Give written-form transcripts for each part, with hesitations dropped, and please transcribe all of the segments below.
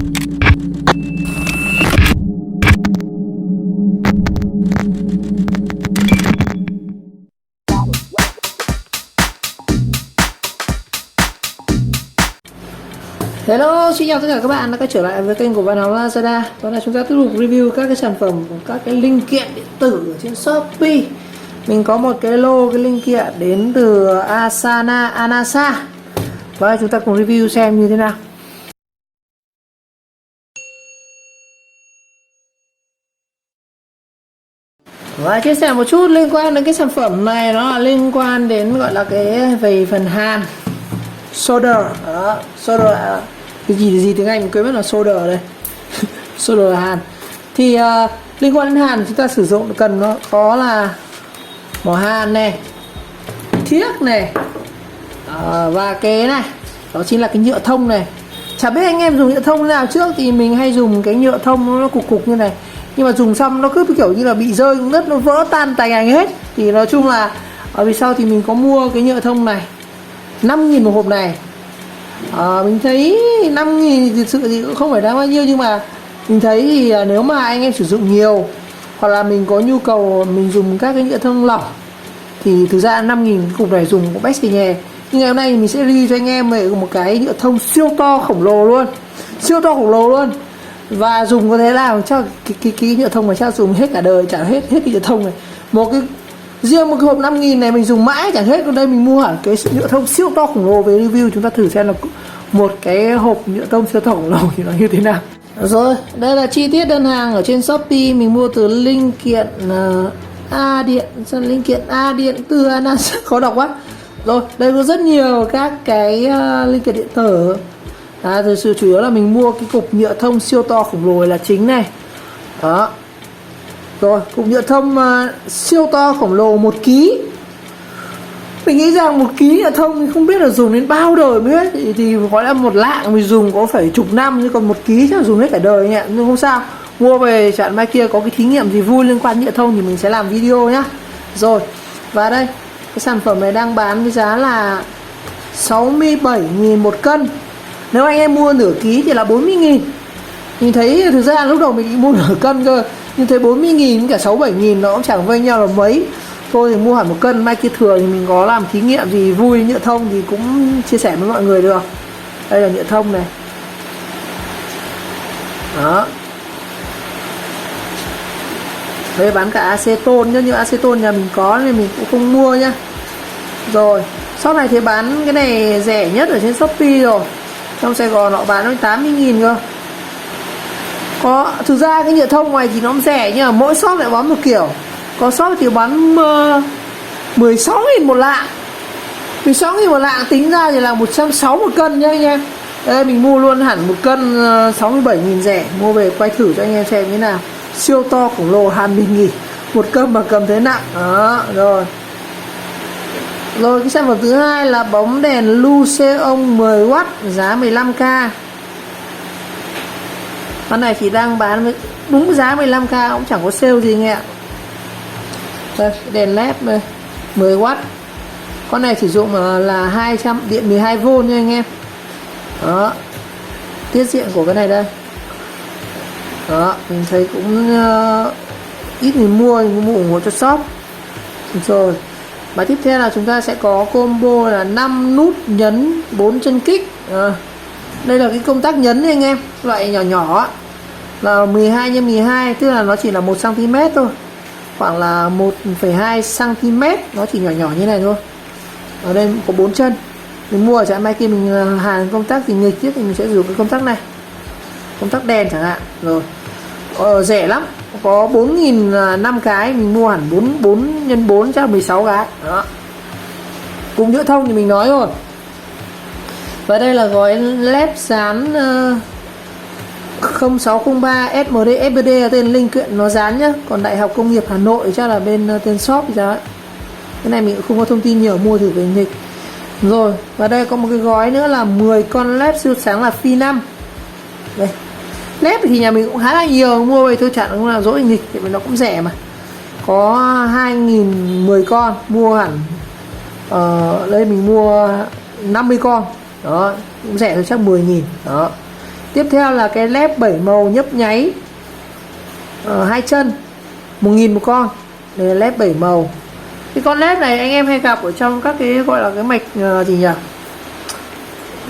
Hello, xin chào tất cả các bạn đã quay trở lại với kênh của Văn Hóng Lazada. Đó là chúng ta tiếp tục review các cái sản phẩm của các cái linh kiện điện tử ở trên Shopee. Mình có một cái lô cái linh kiện đến từ Asana Anasa. Và chúng ta cùng review xem như thế nào. Và chia sẻ một chút liên quan đến cái sản phẩm này, nó là liên quan đến gọi là cái về phần hàn solder. Đó, solder cái gì tiếng Anh mình quên mất là solder ở đây. Solder hàn thì liên quan đến hàn chúng ta sử dụng cần nó có là mỏ hàn này, thiếc này, và cái này đó chính là cái nhựa thông này. Chả biết anh em dùng nhựa thông nào trước, thì mình hay dùng cái nhựa thông nó cục cục như này, nhưng mà dùng xong nó cứ kiểu như là bị rơi xuống đất, nó vỡ tan tành ảnh hết. Thì nói chung là ở vì sau thì mình có mua cái nhựa thông này 5.000 một hộp này. Mình thấy 5.000 thì thực sự thì cũng không phải đáng bao nhiêu, nhưng mà mình thấy thì nếu mà anh em sử dụng nhiều hoặc là mình có nhu cầu mình dùng các cái nhựa thông lỏng thì thực ra 5.000 cục này dùng cũng best xì nhè. Nhưng ngày hôm nay mình sẽ review cho anh em về một cái nhựa thông siêu to khổng lồ luôn, siêu to khổng lồ luôn, và dùng có thế nào cho cái nhựa thông mà chắc dùng hết cả đời chẳng hết cái nhựa thông này. Riêng một cái hộp 5.000 này mình dùng mãi chẳng hết. Còn đây mình mua hẳn cái nhựa thông siêu to khổng lồ về review, chúng ta thử xem là một cái hộp nhựa thông siêu to khổng lồ thì nó như thế nào. Rồi, đây là chi tiết đơn hàng ở trên Shopee. Mình mua từ linh kiện A điện, linh kiện A điện từ Anasa, khó đọc quá. Rồi, đây có rất nhiều các cái linh kiện điện tử. Thực sự chủ yếu là mình mua cái cục nhựa thông siêu to khổng lồ là chính này. Đó. Rồi, cục nhựa thông siêu to khổng lồ 1 kg. Mình nghĩ rằng 1 kg nhựa thông thì không biết là dùng đến bao đời mới hết. Thì gọi là một lạng mình dùng có phải chục năm, chứ còn 1 kg chắc là dùng hết cả đời nhỉ. Nhưng không sao, mua về chẳng mai kia có cái thí nghiệm gì vui liên quan nhựa thông thì mình sẽ làm video nhá. Rồi, và đây, cái sản phẩm này đang bán với giá là 67.000 một cân. Nếu anh em mua nửa ký thì là 40.000. Mình thấy thực ra lúc đầu mình định mua nửa cân cơ, nhưng thấy 40.000 với cả 67.000 nó cũng chẳng vây nhau là mấy. Thôi thì mua hẳn một cân, mai kia thừa thì mình có làm thí nghiệm gì vui nhựa thông thì cũng chia sẻ với mọi người được. Đây là nhựa thông này. Đó. Đây bán cả acetone nhá, nhưng acetone nhà mình có nên mình cũng không mua nhá. Rồi, shop này thì bán cái này rẻ nhất ở trên Shopee rồi. Trong Sài Gòn họ bán 80.000 cơ. Thực ra cái nhựa thông ngoài thì nó rẻ, nhưng mà mỗi shop lại bán một kiểu. Có shop thì bán 16.000 một lạng. 16.000 một lạng tính ra thì là 160 một cân nhá anh em. Đây mình mua luôn hẳn một cân 67.000 rẻ. Mua về quay thử cho anh em xem thế nào. Siêu to khổng lồ hàn bình nghỉ. Một cân mà cầm thế nặng. Đó, rồi. Rồi cái sản phẩm thứ hai là bóng đèn Luxeon 10W giá 15k. Con này chỉ đang bán với đúng giá 15k, cũng chẳng có sale gì nghe ạ. Đây, đèn led đây, 10W. Con này sử dụng là 200 điện 12V nha anh em. Đó. Tiết diện của cái này đây. Đó, mình thấy cũng ít người mua, nhưng mua ủng hộ cho shop. Rồi. Và tiếp theo là chúng ta sẽ có combo là 5 nút nhấn 4 chân kích. Đây là cái công tắc nhấn anh em, loại nhỏ nhỏ là 12 x 12, tức là nó chỉ là 1 cm thôi, khoảng là 1,2 cm, nó chỉ nhỏ nhỏ như này thôi. Ở đây có 4 chân. Mình mua ở trạm mai kia mình hàng công tắc thì nghịch tiếp thì mình sẽ dùng cái công tắc này, công tắc đèn chẳng hạn. Rồi rẻ lắm, có 4.000 5 cái, mình mua hẳn 4 x 4 chắc là 16 cái. Đó. Cùng nhựa thông thì mình nói rồi. Và đây là gói led dán 0603 SMD FPD là tên linh kiện nó dán nhá. Còn Đại học Công nghiệp Hà Nội chắc là bên tên shop thì sao. Cái này mình cũng không có thông tin nhiều, mua thử về nghịch. Rồi, và đây có một cái gói nữa là 10 con led siêu sáng là phi 5. Đây. Led thì nhà mình cũng khá là nhiều, mua về thôi chẳng cũng là dỗi nghịch, thì nó cũng rẻ mà. Có 2.000 10 con, mua hẳn đây mình mua 50 con. Đó, cũng rẻ thôi chắc 10.000. Đó. Tiếp theo là cái led 7 màu nhấp nháy hai chân, 1.000 một con. Đây là led 7 màu. Cái con led này anh em hay gặp ở trong các cái gọi là cái mạch gì nhỉ,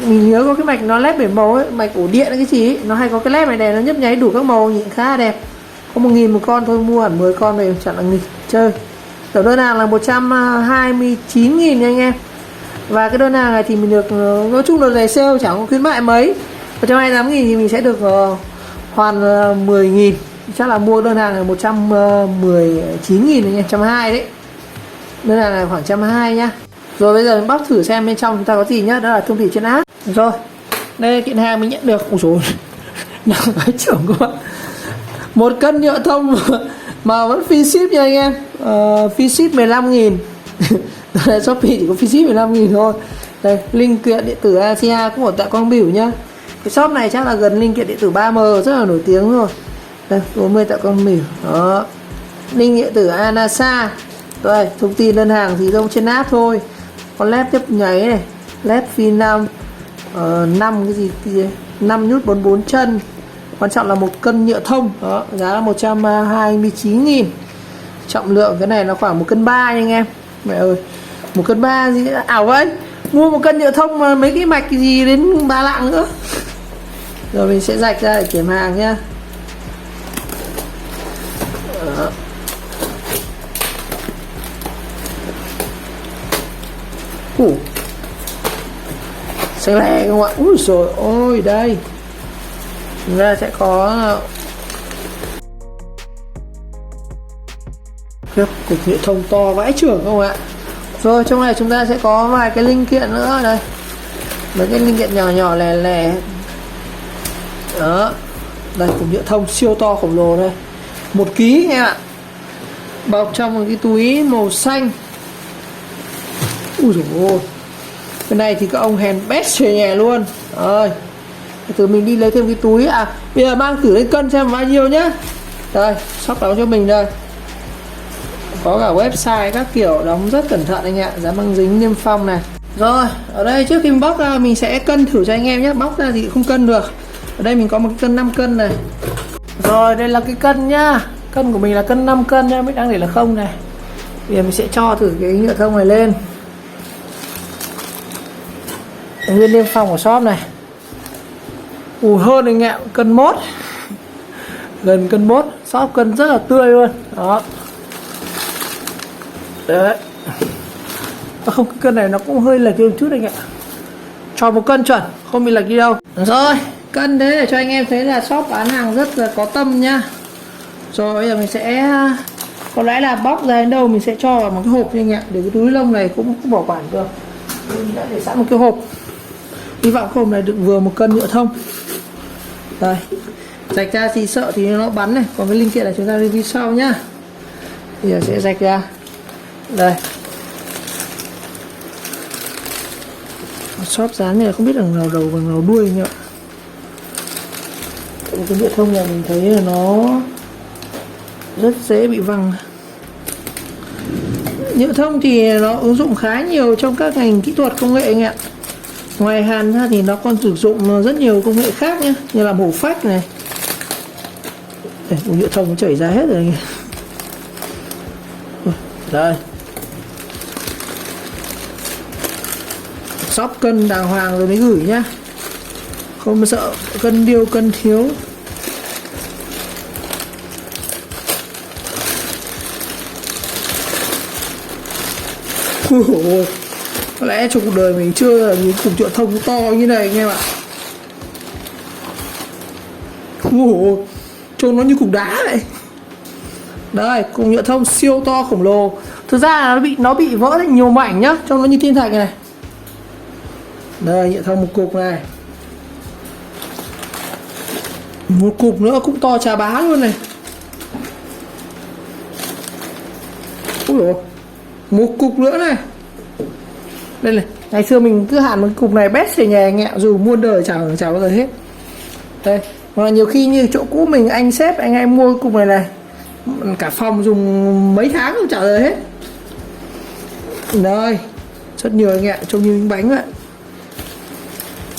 mình nhớ có cái mạch nó led 7 màu ấy, mạch ổ điện cái gì ấy. Nó hay có cái led này này, nó nhấp nháy đủ các màu, nhìn khá là đẹp. Có 1.000 một con thôi, mua hẳn 10 con về chẳng là nghỉ chơi. Tổng đơn hàng là 129.000 nha anh em. Và cái đơn hàng này thì mình được, nói chung là này sale chẳng có khuyến mại mấy, 128.000 thì mình sẽ được hoàn 10.000. Chắc là mua đơn hàng là 119.000 anh em, 120 đấy. Đơn hàng này khoảng 120 nhá. Rồi bây giờ mình bóc thử xem bên trong chúng ta có gì nhá. Đó là thông tin trên app. Rồi đây là kiện hàng mình nhận được. Ôi dồi nặng cái trưởng các bạn, 1 cân nhựa thông mà vẫn free ship nha anh em. Free ship 15.000. Đây, Shopee chỉ có free ship 15.000 thôi. Đây, linh kiện điện tử Asia cũng ở tại Quang Biểu nhá. Cái shop này chắc là gần linh kiện điện tử 3M, rất là nổi tiếng rồi. Đây, 40 tại Quang Biểu. Đó, linh điện tử Anasa. Đây, thông tin đơn hàng thì đâu trên app thôi. Con led tiếp nháy này, led phi 5 5 cái gì 5 nút 44 chân. Quan trọng là 1 cân nhựa thông. Đó, giá là 129.000. Trọng lượng cái này nó khoảng 1,3 cân nha anh em. Mẹ ơi, 1,3 cân gì ảo vậy. Mua 1 cân nhựa thông mà mấy cái mạch gì đến 3 lạng nữa. Rồi mình sẽ rạch ra để kiểm hàng nhá. Đó. Xanh lè không ạ? Úi rồi ôi, đây chúng ta sẽ có cục nhựa thông to vãi chưởng không ạ. Rồi trong này chúng ta sẽ có vài cái linh kiện nữa đây, mấy cái linh kiện nhỏ nhỏ lè lè. Đó, đây cục nhựa thông siêu to khổng lồ đây, 1 kg nghe ạ, bọc trong một cái túi màu xanh. Ui dồi ôi, cái này thì các ông hèn bét xề nhẹ luôn. Rồi từ mình đi lấy thêm cái túi. Bây giờ mang thử lên cân xem bao nhiêu nhá. Đây, shop đóng cho mình đây, có cả website các kiểu, đóng rất cẩn thận anh ạ, dán băng dính niêm phong này. Rồi ở đây trước khi mình bóc ra mình sẽ cân thử cho anh em nhé. Bóc ra thì không cân được. Ở đây mình có một cái cân 5 cân này. Rồi đây là cái cân nhá. Cân của mình là cân 5 cân nhá, mình đang để là không này. Bây giờ mình sẽ cho thử cái nhựa thông này lên. Nguyên niêm phong của shop này. Hơn anh ạ, cân 1. Gần cân 1. Shop cân rất là tươi luôn. Đó. Đấy. Không, cái cân này nó cũng hơi lệch một chút anh ạ. Cho 1 cân chuẩn, không bị lệch đi đâu. Rồi, cân thế để cho anh em thấy là shop bán hàng rất là có tâm nhá. Rồi bây giờ mình sẽ, có lẽ là bóc ra đến đâu mình sẽ cho vào một cái hộp nha anh ạ. Để cái túi lông này cũng bảo quản được. Mình đã để sẵn một cái hộp. Hy vọng hộp này đựng vừa 1 cân nhựa thông. Đây, rạch ra thì sợ thì nó bắn này. Còn cái linh kiện này chúng ta review sau nhá. Bây giờ sẽ rạch ra. Đây, shop dán này không biết đằng nào đầu bằng nào đuôi nhỉ. Cái nhựa thông này mình thấy là nó rất dễ bị văng. Nhựa thông thì nó ứng dụng khá nhiều trong các ngành kỹ thuật công nghệ anh ạ. Ngoài hàn ra thì nó còn sử dụng rất nhiều công nghệ khác nhé, như là mổ phách này. Đây, nhựa thông nó chảy ra hết rồi anh. Đây, shop cân đàng hoàng rồi mới gửi nhá, không sợ cân điêu cân thiếu. Có lẽ trong cuộc đời mình chưa là những cục nhựa thông to như này anh em ạ. Trông nó như cục đá vậy. Đây, cục nhựa thông siêu to khổng lồ. Thực ra là nó bị vỡ thành nhiều mảnh nhá, trông nó như thiên thạch này. Đây, nhựa thông một cục này. Một cục nữa cũng to chà bá luôn này. Ui dồi, một cục nữa này. Đây này, ngày xưa mình cứ hàn một cục này bét về nhà nghẹo, dù muôn đời chả bao giờ hết. Đây, mà nhiều khi như chỗ cũ mình, anh sếp anh em mua cục này này, cả phòng dùng mấy tháng không trả lời hết. Đây, rất nhiều anh ạ, trông như miếng bánh vậy.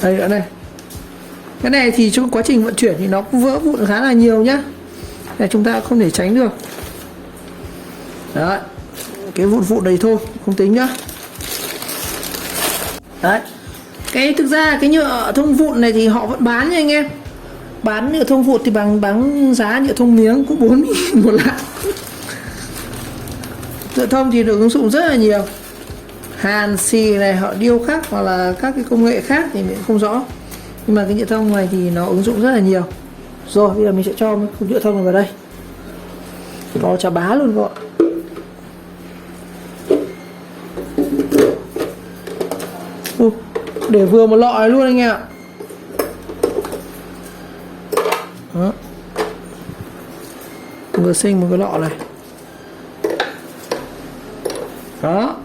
Đây nữa này. Cái này thì trong quá trình vận chuyển thì nó cũng vỡ vụn khá là nhiều nhá, là chúng ta không thể tránh được. Đấy, cái vụn này thôi không tính nhá. Đấy, cái thực ra cái nhựa thông vụn này thì họ vẫn bán nha anh em. Bán nhựa thông vụn thì bằng giá nhựa thông miếng cũng 4.000 một lạng. Nhựa thông thì được ứng dụng rất là nhiều, hàn xì này, họ điêu khắc hoặc là các cái công nghệ khác thì mình không rõ, nhưng mà cái nhựa thông này thì nó ứng dụng rất là nhiều. Rồi bây giờ mình sẽ cho cục nhựa thông này vào đây, nó chà bá luôn các bạn. Để vừa một lọ này luôn anh em ạ. Đó, vừa xinh một cái lọ này. Đó,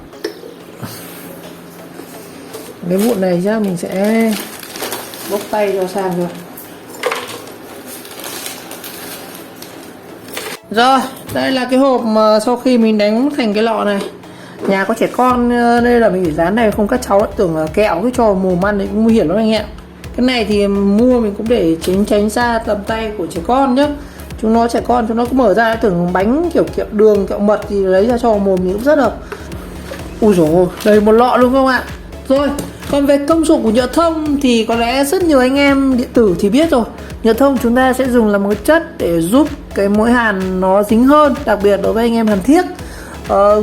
cái vụn này chắc mình sẽ bốc tay cho sang rồi. Rồi, đây là cái hộp mà sau khi mình đánh thành cái lọ này. Nhà có trẻ con đây là mình phải dán này, không các cháu tưởng là kẹo cứ cho mồm ăn thì cũng nguy hiểm lắm anh em. Cái này thì mua mình cũng để tránh xa tầm tay của trẻ con nhá. Chúng nó trẻ con chúng nó cứ mở ra tưởng bánh kiểu kẹo đường, kẹo mật thì lấy ra cho mồm thì cũng rất hợp. Ui dồi ôi, đầy một lọ luôn không ạ. Rồi, còn về công dụng của nhựa thông thì có lẽ rất nhiều anh em điện tử thì biết rồi. Nhựa thông chúng ta sẽ dùng làm một chất để giúp cái mỗi hàn nó dính hơn, đặc biệt đối với anh em hàn thiết.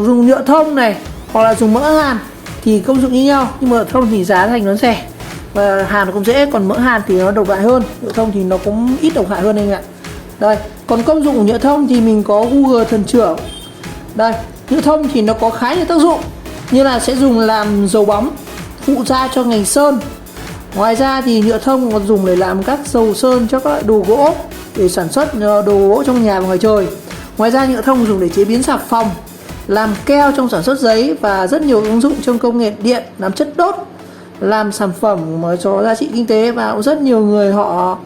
Dùng nhựa thông này hoặc là dùng mỡ hàn thì công dụng như nhau, nhưng mà nhựa thông thì giá thành nó rẻ và hàn cũng dễ, còn mỡ hàn thì nó độc hại hơn. Nhựa thông thì nó cũng ít độc hại hơn anh ạ. Đây, còn công dụng của nhựa thông thì mình có Google thần trưởng. Đây, nhựa thông thì nó có khá nhiều tác dụng, như là sẽ dùng làm dầu bóng, phụ gia cho ngành sơn. Ngoài ra thì nhựa thông còn dùng để làm các dầu sơn cho các loại đồ gỗ để sản xuất đồ gỗ trong nhà và ngoài trời. Ngoài ra nhựa thông dùng để chế biến xà phòng, làm keo trong sản xuất giấy và rất nhiều ứng dụng trong công nghệ điện, làm chất đốt, làm sản phẩm mà cho giá trị kinh tế. Và cũng rất nhiều người họ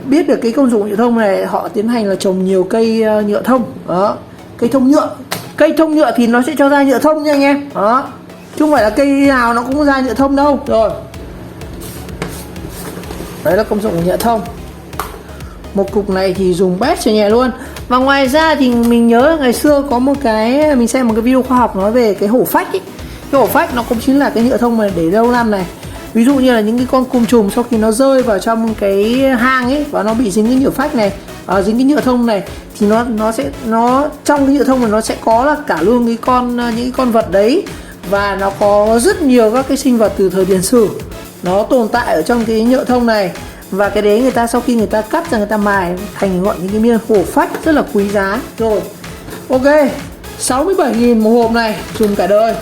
biết được cái công dụng nhựa thông này, họ tiến hành là trồng nhiều cây nhựa thông. Đó, cây thông nhựa. Cây thông nhựa thì nó sẽ cho ra nhựa thông nha anh em. Đó, chứ không phải là cây nào nó cũng ra nhựa thông đâu. Rồi, đấy là công dụng của nhựa thông. Một cục này thì dùng bét cho nhẹ luôn. Và ngoài ra thì mình nhớ ngày xưa có một cái, mình xem một cái video khoa học nói về cái hổ phách ấy. Cái hổ phách nó cũng chính là cái nhựa thông mà để lâu năm này. Ví dụ như là những cái con côn trùng sau khi nó rơi vào trong cái hang ấy và nó bị dính cái nhựa phách này, dính cái nhựa thông này, thì nó trong cái nhựa thông này nó sẽ có là cả luôn những cái con vật đấy, và nó có rất nhiều các cái sinh vật từ thời tiền sử nó tồn tại ở trong cái nhựa thông này. Và cái đấy người ta sau khi người ta cắt ra, người ta mài thành gọi những cái miếng hổ phách rất là quý giá. Rồi, ok, 67.000 một hộp này, dùng cả đời.